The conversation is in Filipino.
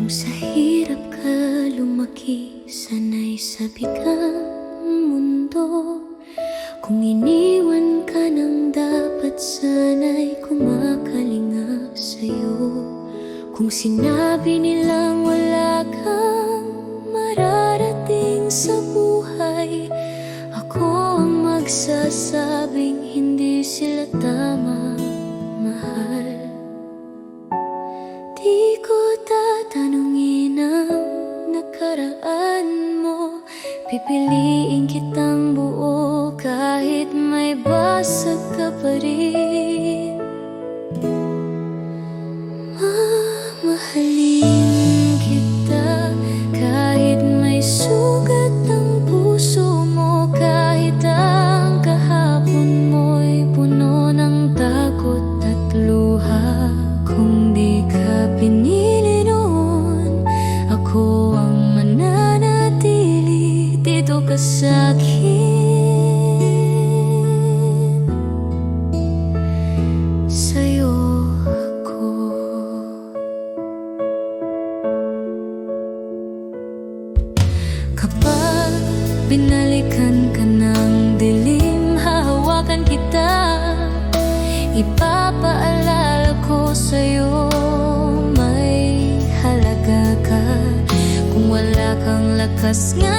Kung sa hirap ka lumaki, sanay sa bigang mundo. Kung iniwan ka ng dapat, sana'y kumakalinga sa'yo. Kung sinabi nilang wala kang mararating sa buhay, ako ang magsasabing hindi sila tama, mahal. Di ko tatanungin ang nakaraan mo, pipiliin kitang buo kahit may basag ka pa rin. Mamahalin kita kahit may sugat ang puso mo, kahit ang kahapon mo'y puno ng takot at luha. Kung di ka pinili noon, ako ang mananatili dito ka sa'kin. Sa'yo ako. Kapag binalikan ka ng dilim, hahawakan kita, ipapaalala ko sa'yo may halaga ka. Kung wala kang lakas nga